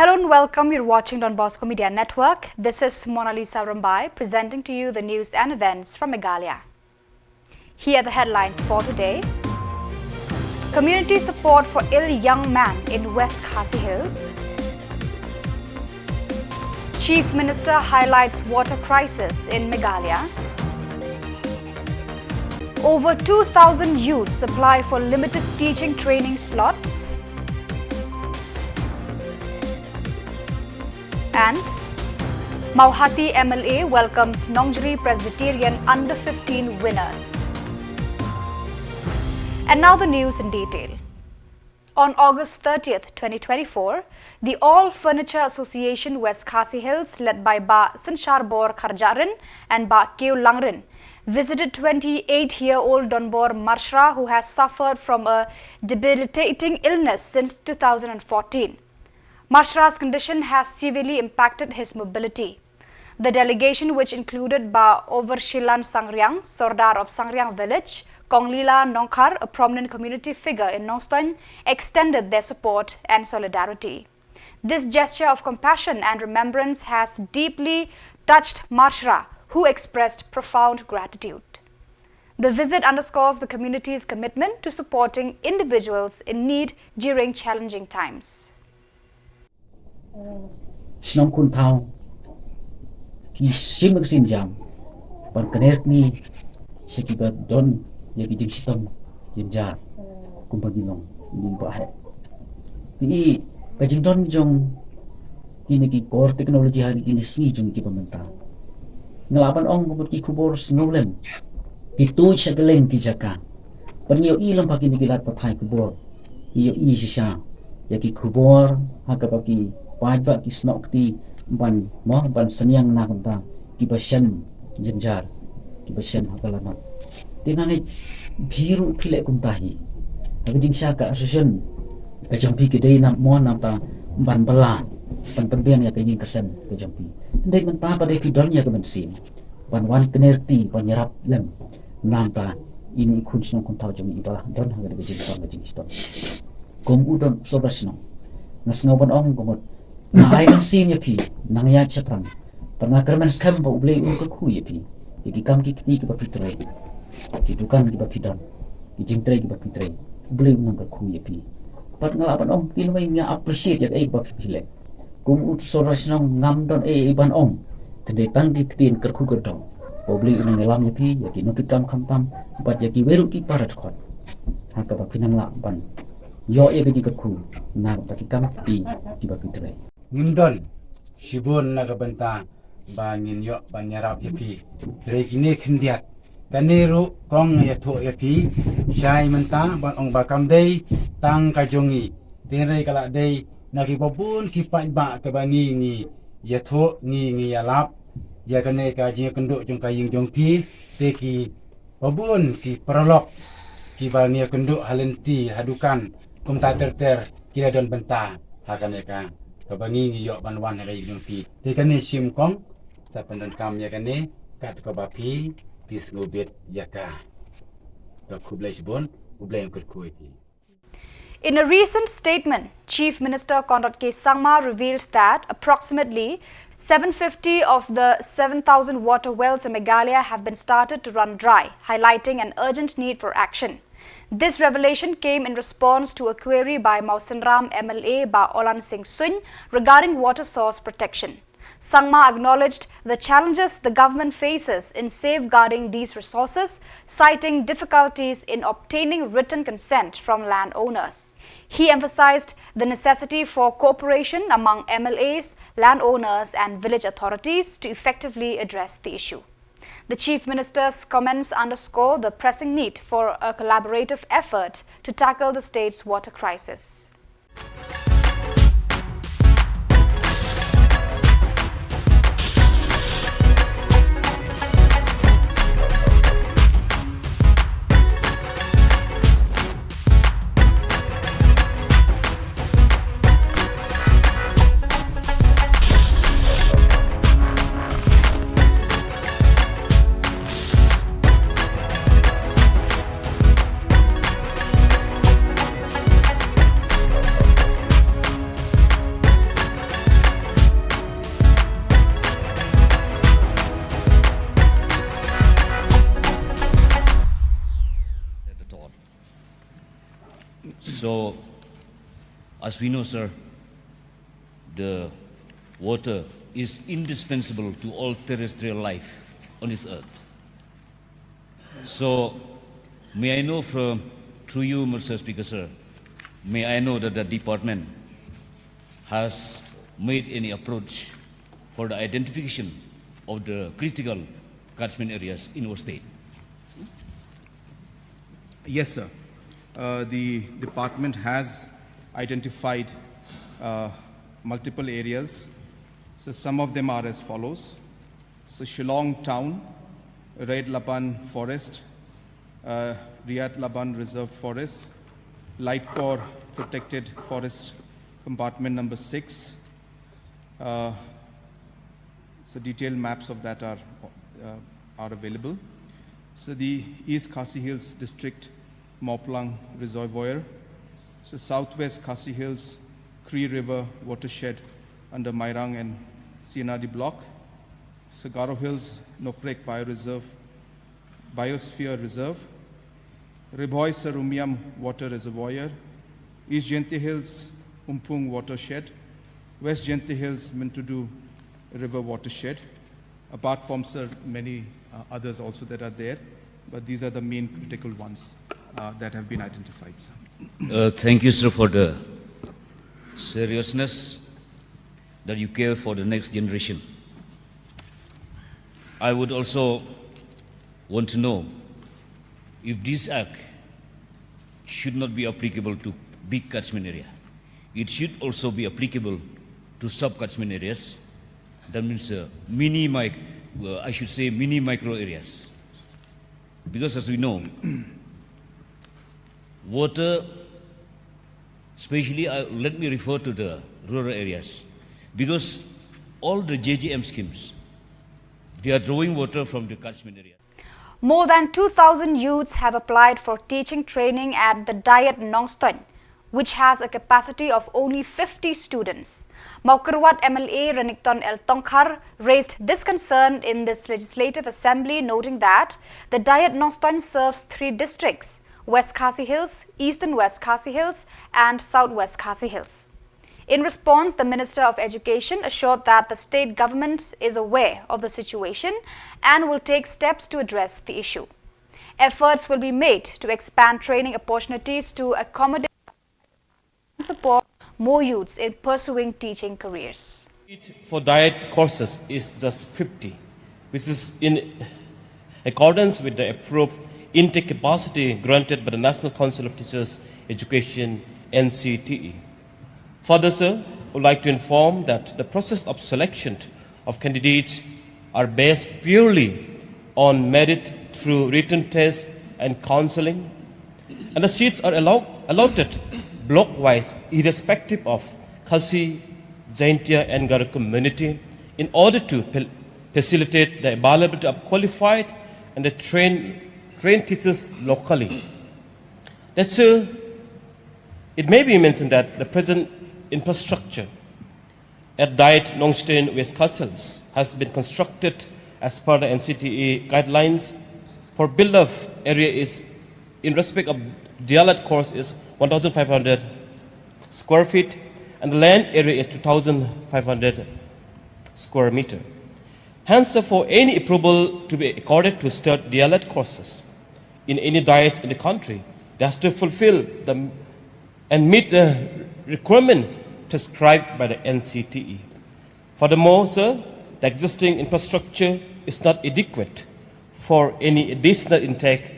Hello and welcome. You're watching Donbosco Media Network. This is Mona Lisa Rambai presenting to you the news and events from Meghalaya. Here are the headlines for today. Community support for ill young man in West Khasi Hills. Chief Minister highlights water crisis in Meghalaya. Over 2,000 youths apply for limited teaching training slots. And Mauhati MLA welcomes Nongjri Presbyterian Under-15 winners. And now the news in detail. On August 30th, 2024, the All Furniture Association West Khasi Hills, led by Ba Sinsharbor Kharjarin and Ba Keu Langrin, visited 28-year-old Donbor Marshra who has suffered from a debilitating illness since 2014. Marshra's condition has severely impacted his mobility. The delegation, which included Ba Overshilan Sangriang, Sordar of Sangriang village, Konglila Nongkhar, a prominent community figure in Nongstoin, extended their support and solidarity. This gesture of compassion and remembrance has deeply touched Marshra, who expressed profound gratitude. The visit underscores the community's commitment to supporting individuals in need during challenging times. Shillong kun thao ki sim sin jam pan kanet ni sekibat don ya ki jing sistem jinjar kumpagilong ini bahe ni ka jing don jong kini ki core teknologi hari kini sni jong ki pemerintah ngelapan ong kubur ki khubor snolem ki tu sekeleng ki jaka pernyo ilam pagi ni kilat pathai khubor iyo ini sisa ya ki khubor hakapaki Pajak kisnok ti ban mo ban seniang na kunta kibasyan jenjar kibasyan hakalana tingangi biru pile kuntahi agajing saka asusun kajampi kedai na mo namta ban bala ban penbian ya kajing kesen kajampi ndai menta pada kidon ya kemensin ban wan kenerti ban yarap lem namta ini kunsno kunta jong ibalah don hagajing ston kom udon sobrasno nasngoban ong komot na ayang sim ya pi nang ya chapran pernah kerman skam ba ublei un ku ya pi ki kam ki ki ba pitre ki dukan ki ba pidan ki jingtre ki ba pitre ublei un ku ya pi pat ngalapan om kin mai nga appreciate ya ai ba pile kum ut sorasnong ngam don iban om tende tang ki tin kerku gerdong ublei un ngalam ya pi ya ki no ki kam tam bat ya ki weru ki parat khot haka ba pinang la ban yo ya ki ku na ba ki kam pi ki ba pitre Ngundon sibun na kabanta bangin yo banyarap yapi rekine khendiat kaniru kong yatho yapi syai menta ban ong bakam dei tang kajongi tere kala dei naki babun ki ba kabangi ni yatho ni yalap ya kane ka jing kenduk jong kaying jong pi te ki babun ki prolog ki balnia kenduk halenti hadukan kum ta ter kira don benta hakane ka kabangi ngi yo banwan ha yung pi te kane sim kong sa pandan kam ya kane kat ko ba pi pis ngobet yaka to kublai bon ublai kur pi. In a recent statement, Chief Minister Conrad K. Sangma revealed that approximately 750 of the 7,000 water wells in Meghalaya have been started to run dry, highlighting an urgent need for action. This revelation came in response to a query by Mausinram MLA Ba Olan Singh Suin regarding water source protection. Sangma acknowledged the challenges the government faces in safeguarding these resources, citing difficulties in obtaining written consent from landowners. He emphasized the necessity for cooperation among MLAs, landowners and village authorities to effectively address the issue. The Chief Minister's comments underscore the pressing need for a collaborative effort to tackle the state's water crisis. So, as we know, sir, the water is indispensable to all terrestrial life on this earth. So, may I know through you, Mr. Speaker, sir, may I know that the department has made any approach for the identification of the critical catchment areas in our state? Yes, sir. The department has identified multiple areas. So some of them are as follows. So Shillong town, Red Laban forest, Riyadh Laban reserved forest, Lightcore protected forest compartment number 6. So detailed maps of that are available. So the East Khasi Hills district, Moplang reservoir. So Southwest Khasi Hills, Cree River watershed under Mairang and Sianadi block. So Garo Hills, Nokrek Biosphere Reserve. Riboy Sarumiam water reservoir. East Jente Hills, Umpung watershed. West Jente Hills, Mintudu river watershed. Apart from, sir, many others also that are there, but these are the main critical ones that have been identified, sir. Thank you, sir, for the seriousness that you care for the next generation. I would also want to know if this act should not be applicable to big catchment area. It should also be applicable to sub-catchment areas. That means mini micro areas. Because as we know, water, especially let me refer to the rural areas, because all the JJM schemes, they are drawing water from the catchment area. More than 2,000 youths have applied for teaching training at the Diet Nongstoin, which has a capacity of only 50 students. Maukerwat MLA Renikton El Tongkhar raised this concern in this legislative assembly, noting that the Diet Nongstoin serves 3 districts: West Khasi Hills, East and West Khasi Hills, and Southwest Khasi Hills. In response, the Minister of Education assured that the state government is aware of the situation and will take steps to address the issue. Efforts will be made to expand training opportunities to accommodate and support more youths in pursuing teaching careers. For diet courses is just 50, which is in accordance with the approved intake capacity granted by the National Council of Teachers Education, NCTE. Further, sir, I would like to inform that the process of selection of candidates are based purely on merit through written tests and counseling, and the seats are allotted block-wise, irrespective of Khasi, Jaintia and Garo community, in order to facilitate the availability of qualified and the trained teachers locally. That's it may be mentioned that the present infrastructure at Diet Nongstoin West Khasi Hills has been constructed as per the NCTE guidelines. For build-up area is, in respect of dialect course, is 1,500 square feet, and the land area is 2,500 square meter. Hence, for any approval to be accorded to start dialect courses in any diet in the country, they has to fulfill and meet the requirement prescribed by the NCTE. Furthermore, sir, the existing infrastructure is not adequate for any additional intake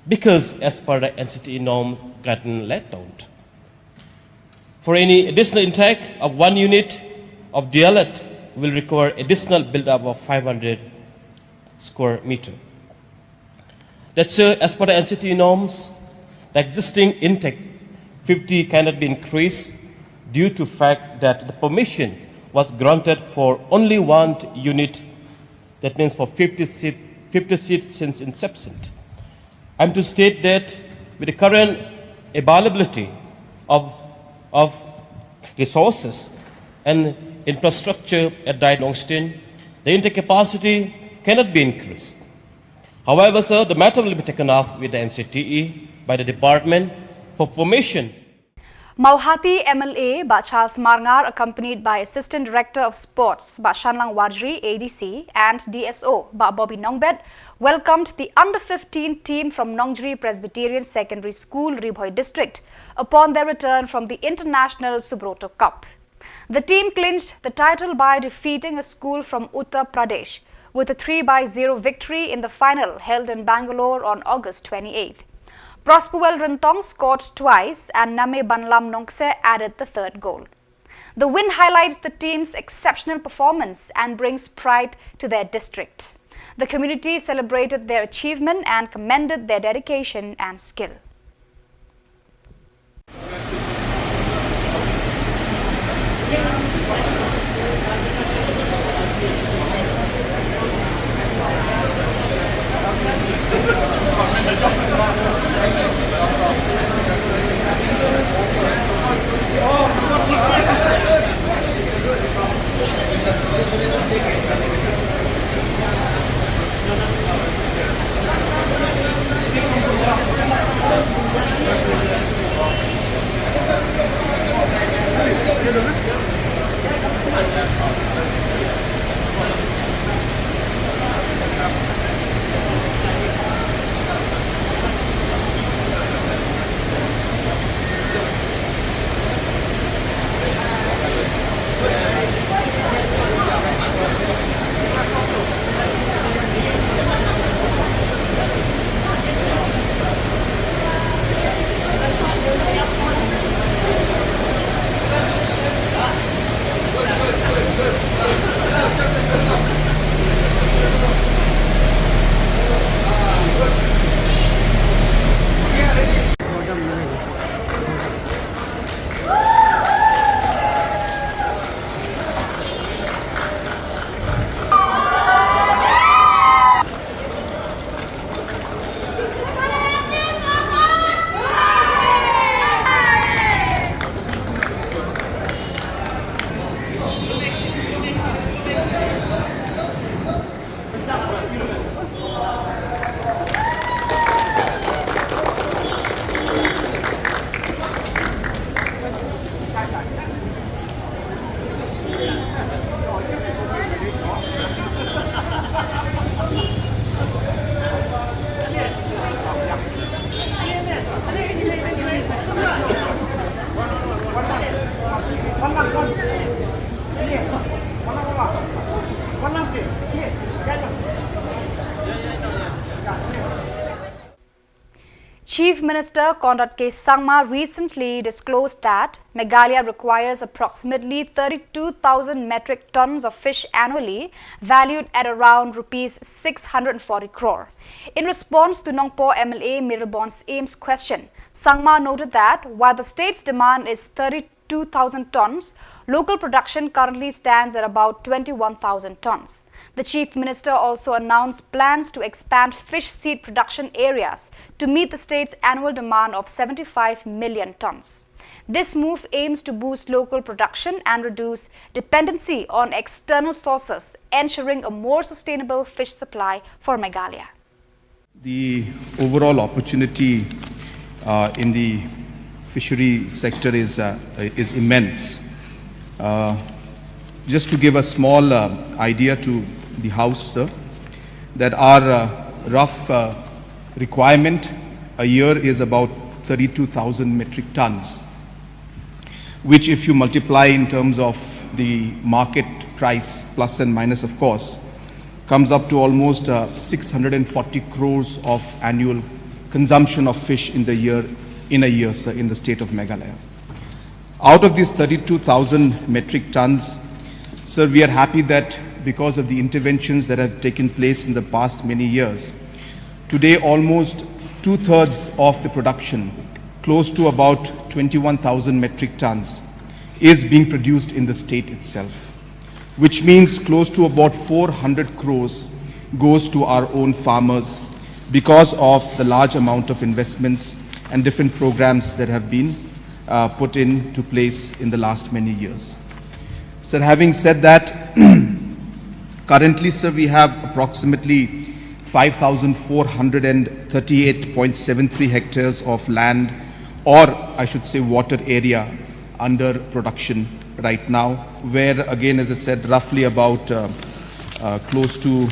because as per the NCTE norms gotten let out. For any additional intake of 1 unit of dialect will require additional build-up of 500 square meter. That's as per the NCTE norms, the existing intake 50 cannot be increased due to fact that the permission was granted for only 1 unit, that means for 50 seats since inception. I'm to state that with the current availability of resources and infrastructure at Diet Nongstoin, the intake capacity cannot be increased. However, sir, the matter will be taken up with the NCTE by the department for formation. Mauhati MLA Ba Charles Marngar, accompanied by Assistant Director of Sports Ba Shanlang Wadri ADC and DSO Ba Bobby Nongbet, welcomed the under-15 team from Nongjri Presbyterian Secondary School, Ribhoi District, upon their return from the International Subroto Cup. The team clinched the title by defeating a school from Uttar Pradesh with a 3-0 victory in the final held in Bangalore on August 28th. Prosperwell Rentong scored twice and Name Banlam Nongse added the third goal. The win highlights the team's exceptional performance and brings pride to their district. The community celebrated their achievement and commended their dedication and skill. Chief Minister Conrad K. Sangma recently disclosed that Meghalaya requires approximately 32,000 metric tons of fish annually, valued at around Rs 640 crore. In response to Nongpo MLA Mirabon's Ames question, Sangma noted that while the state's demand is 32,000 tons, local production currently stands at about 21,000 tons. The Chief Minister also announced plans to expand fish seed production areas to meet the state's annual demand of 75 million tons. This move aims to boost local production and reduce dependency on external sources, ensuring a more sustainable fish supply for Meghalaya. The overall opportunity in the fishery sector is immense. Just to give a small idea to the House, sir, that our rough requirement a year is about 32,000 metric tons, which if you multiply in terms of the market price, plus and minus of course, comes up to almost 640 crores of annual consumption of fish in a year, sir, in the state of Meghalaya. Out of these 32,000 metric tons, sir, we are happy that because of the interventions that have taken place in the past many years, today almost 2/3 of the production, close to about 21,000 metric tons, is being produced in the state itself, which means close to about 400 crores goes to our own farmers because of the large amount of investments and different programs that have been put into place in the last many years. Sir, having said that, currently, sir, we have approximately 5,438.73 hectares of land or I should say water area under production right now, where again, as I said, roughly about close to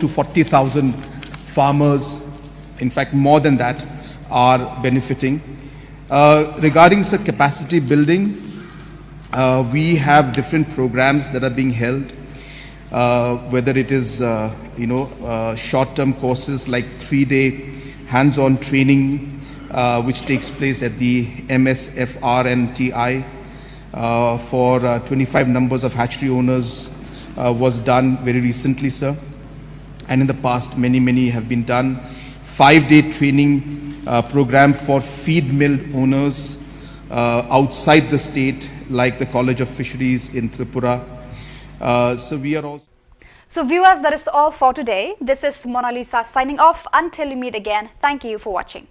40,000 farmers, in fact more than that, are benefiting. Regarding capacity building, we have different programs that are being held, whether it is short-term courses like 3-day hands-on training, which takes place at the MSFR and TI for 25 numbers of hatchery owners, was done very recently, sir. And in the past, many have been done. 5-day training program for feed mill owners outside the state, like the College of Fisheries in Tripura. So we are also... So viewers, that is all for today. This is Mona Lisa signing off. Until we meet again, thank you for watching.